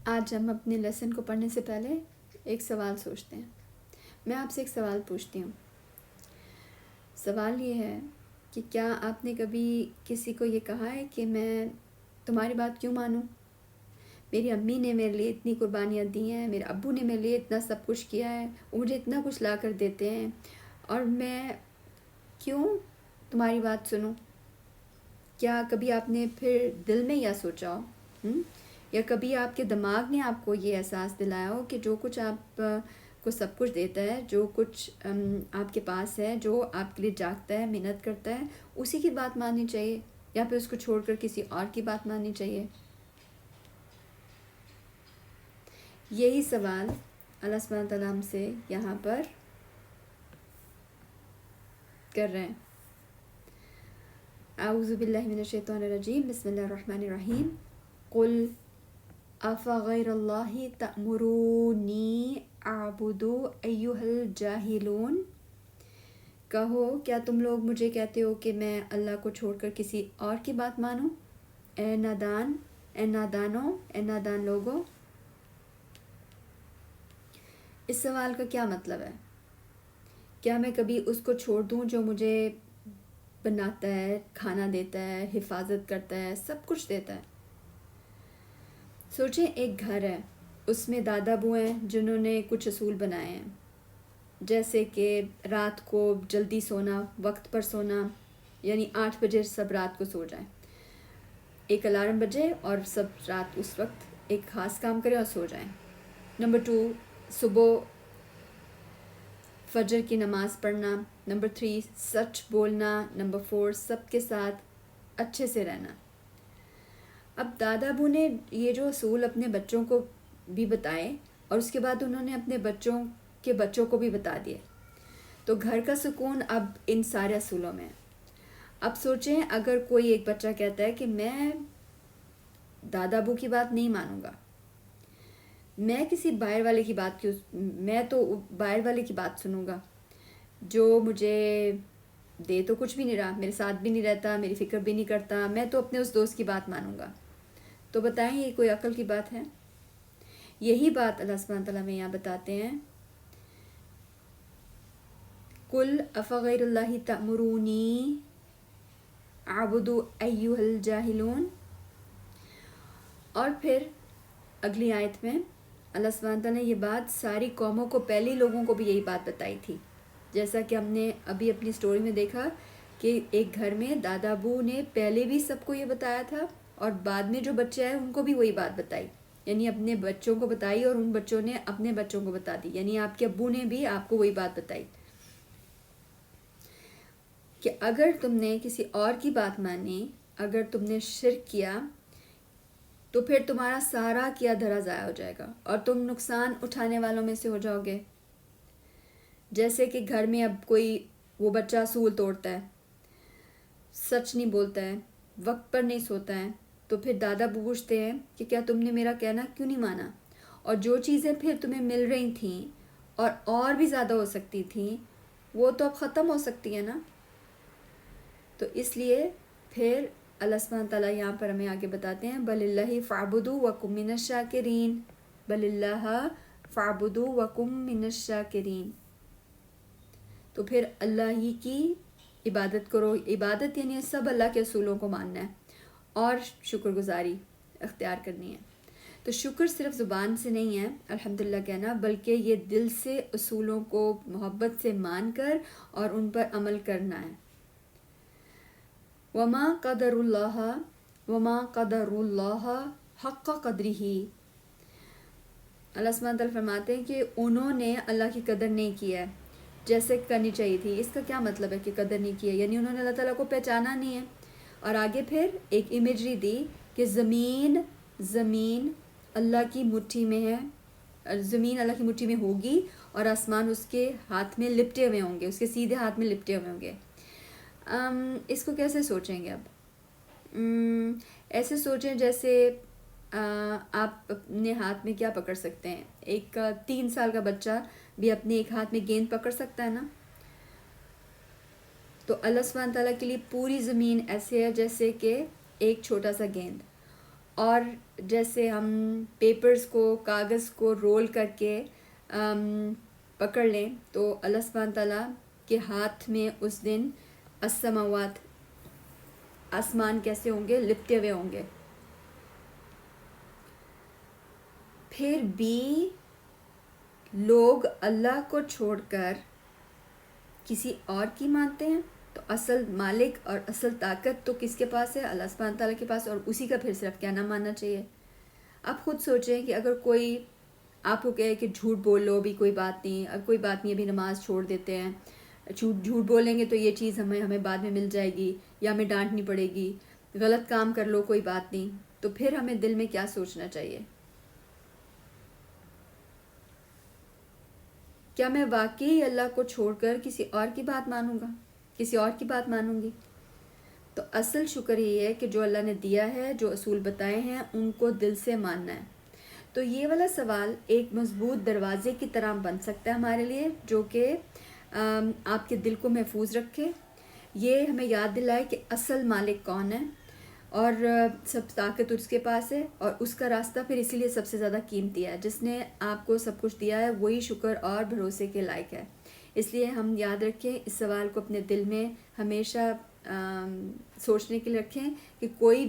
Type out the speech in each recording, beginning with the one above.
آج ہم اپنے لیسن کو پڑھنے سے پہلے ایک سوال سوچتے ہیں. میں آپ سے ایک سوال پوچھتی ہوں. سوال یہ ہے کہ کیا آپ نے کبھی کسی کو یہ کہا ہے کہ میں تمہاری بات کیوں مانوں؟ میری امی نے میرے لیے اتنی قربانیاں دی ہیں، میرے ابو نے میرے لیے اتنا سب کچھ کیا ہے، وہ مجھے اتنا کچھ لا کر دیتے ہیں، اور میں کیوں تمہاری بات سنوں؟ کیا کبھی آپ نے پھر دل میں یہ سوچا ہو؟ یا کبھی آپ کے دماغ نے آپ کو یہ احساس دلایا ہو کہ جو کچھ آپ کو سب کچھ دیتا ہے، جو کچھ آپ کے پاس ہے، جو آپ کے لیے جاگتا ہے، محنت کرتا ہے، اسی کی بات ماننی چاہیے، یا پھر اس کو چھوڑ کر کسی اور کی بات ماننی چاہیے؟ یہی سوال اللہ سبحانہ تعالیٰ ہم سے یہاں پر کر رہے ہیں. اعوذ باللہ من الشیطان الرجیم، بسم اللہ الرحمن الرحیم. قل افغیر اللہ تأمرونی اعبد ایھا الجاہلون. کہو کیا تم لوگ مجھے کہتے ہو کہ میں اللہ کو چھوڑ کر کسی اور کی بات مانوں؟ اے نادان، اے نادانوں، اے نادان لوگوں. اس سوال کا کیا مطلب ہے؟ کیا میں کبھی اس کو چھوڑ دوں جو مجھے بناتا ہے، کھانا دیتا ہے، حفاظت کرتا ہے، سب کچھ دیتا ہے؟ سوچیں ایک گھر ہے، اس میں دادا ابو ہیں جنہوں نے کچھ اصول بنائے ہیں، جیسے کہ رات کو جلدی سونا، وقت پر سونا، یعنی 8 بجے سب رات کو سو جائیں، ایک الارم بجے اور سب رات اس وقت ایک خاص کام کریں اور سو جائیں. نمبر 2، صبح فجر کی نماز پڑھنا. نمبر 3، سچ بولنا. نمبر 4، سب کے ساتھ اچھے سے رہنا. اب دادا ابو نے یہ جو اصول اپنے بچوں کو بھی بتائے، اور اس کے بعد انہوں نے اپنے بچوں کے بچوں کو بھی بتا دیے، تو گھر کا سکون اب ان سارے اصولوں میں ہے. اب سوچیں اگر کوئی ایک بچہ کہتا ہے کہ میں دادا ابو کی بات نہیں مانوں گا، میں کسی باہر والے کی بات کیوں، میں تو باہر والے کی بات سنوں گا جو مجھے دے تو کچھ بھی نہیں رہا، میرے ساتھ بھی نہیں رہتا، میری فکر بھی نہیں کرتا، میں تو اپنے اس دوست کی بات مانوں گا. تو بتائیں یہ کوئی عقل کی بات ہے؟ یہی بات اللہ سبحانہ تعالیٰ میں یہاں بتاتے ہیں. قل افغیر اللہ تأمرونی اعبد ایھا الجاہلون. اور پھر اگلی آیت میں اللہ سبحانہ تعالیٰ نے یہ بات ساری قوموں کو، پہلی لوگوں کو بھی یہی بات بتائی تھی، جیسا کہ ہم نے ابھی اپنی سٹوری میں دیکھا کہ ایک گھر میں دادا ابو نے پہلے بھی سب کو یہ بتایا تھا، اور بعد میں جو بچے آئے ان کو بھی وہی بات بتائی، یعنی اپنے بچوں کو بتائی اور ان بچوں نے اپنے بچوں کو بتا دی، یعنی آپ کے ابو نے بھی آپ کو وہی بات بتائی کہ اگر تم نے کسی اور کی بات مانی، اگر تم نے شرک کیا، تو پھر تمہارا سارا کیا دھرا ضائع ہو جائے گا اور تم نقصان اٹھانے والوں میں سے ہو جاؤ گے. جیسے کہ گھر میں اب کوئی وہ بچہ اصول توڑتا ہے، سچ نہیں بولتا ہے، وقت پر نہیں سوتا ہے، تو پھر دادا پوچھتے ہیں کہ کیا تم نے میرا کہنا کیوں نہیں مانا؟ اور جو چیزیں پھر تمہیں مل رہی تھیں اور بھی زیادہ ہو سکتی تھیں، وہ تو اب ختم ہو سکتی ہیں نا. تو اس لیے پھر اللہ سبحانہ تعالیٰ یہاں پر ہمیں آگے بتاتے ہیں بل اللہ فاعبدوا وکم من الشاکرین. بل اللہ فاعبدوا وکم من الشاکرین. تو پھر اللہ ہی کی عبادت کرو. عبادت یعنی سب اللہ کے اصولوں کو ماننا ہے اور شکر گزاری اختیار کرنی ہے. تو شکر صرف زبان سے نہیں ہے الحمدللہ کہنا، بلکہ یہ دل سے اصولوں کو محبت سے مان کر اور ان پر عمل کرنا ہے. وما قدر اللہ حق قدرہ. اللہ سبحانہ تعالیٰ فرماتے ہیں کہ انہوں نے اللہ کی قدر نہیں کی ہے جیسے کرنی چاہیے تھی. اس کا کیا مطلب ہے کہ قدر نہیں کی ہے؟ یعنی انہوں نے اللہ تعالیٰ کو پہچانا نہیں ہے. اور آگے پھر ایک امیجری دی کہ زمین اللہ کی مٹھی میں ہے، زمین اللہ کی مٹھی میں ہوگی اور آسمان اس کے ہاتھ میں لپٹے ہوئے ہوں گے، اس کے سیدھے ہاتھ میں لپٹے ہوئے ہوں گے. اس کو کیسے سوچیں گے؟ اب ایسے سوچیں جیسے آپ اپنے ہاتھ میں کیا پکڑ سکتے ہیں؟ ایک 3 سال کا بچہ بھی اپنے ایک ہاتھ میں گیند پکڑ سکتا ہے نا. تو اللہ سبحانہ تعالیٰ کے لیے پوری زمین ایسے ہے جیسے کہ ایک چھوٹا سا گیند، اور جیسے ہم پیپرز کو، کاغذ کو رول کر کے پکڑ لیں تو اللہ سبحانہ تعالیٰ کے ہاتھ میں اس دن السماوات، آسمان کیسے ہوں گے؟ لپٹے ہوئے ہوں گے. پھر بھی لوگ اللہ کو چھوڑ کر کسی اور کی مانتے ہیں، تو اصل مالک اور اصل طاقت تو کس کے پاس ہے؟ اللہ سبحانہ تعالیٰ کے پاس، اور اسی کا پھر صرف کیا نہ ماننا چاہیے. آپ خود سوچیں کہ اگر کوئی آپ کو کہے کہ جھوٹ بول لو، بھی کوئی بات نہیں، اب کوئی بات نہیں، ابھی نماز چھوڑ دیتے ہیں، جھوٹ بولیں گے تو یہ چیز ہمیں بعد میں مل جائے گی یا ہمیں ڈانٹنی پڑے گی، غلط کام کر لو کوئی بات نہیں، تو پھر ہمیں دل میں کیا سوچنا چاہیے؟ کیا میں واقعی اللہ کو چھوڑ کر کسی اور کی بات مانوں گا، کسی اور کی بات مانوں گی؟ تو اصل شکر یہ ہے کہ جو اللہ نے دیا ہے، جو اصول بتائے ہیں، ان کو دل سے ماننا ہے. تو یہ والا سوال ایک مضبوط دروازے کی طرح بن سکتا ہے ہمارے لیے، جو کہ آپ کے دل کو محفوظ رکھے. یہ ہمیں یاد دلائے کہ اصل مالک کون ہے، اور سب طاقت اس کے پاس ہے، اور اس کا راستہ پھر اسی لیے سب سے زیادہ قیمتی ہے. جس نے آپ کو سب کچھ دیا ہے وہی شکر اور بھروسے کے لائق ہے. اس لیے ہم یاد رکھیں، اس سوال کو اپنے دل میں ہمیشہ سوچنے کے لیے رکھیں کہ کوئی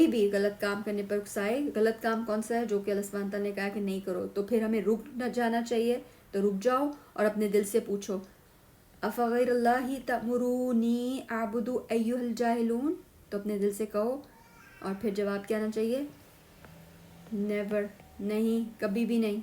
بھی غلط کام کرنے پر اکسائے. غلط کام کون سا ہے؟ جو کہ اللہ سبحانہ تعالیٰ نے کہا کہ نہیں کرو، تو پھر ہمیں رک نہ جانا چاہیے. تو رک جاؤ اور اپنے دل سے پوچھو، افغیر اللہ تأمرونی اعبد ایھا الجاہلون. تو اپنے دل سے کہو، اور پھر جواب کیا آنا چاہیے؟ نیور، نہیں، کبھی بھی نہیں.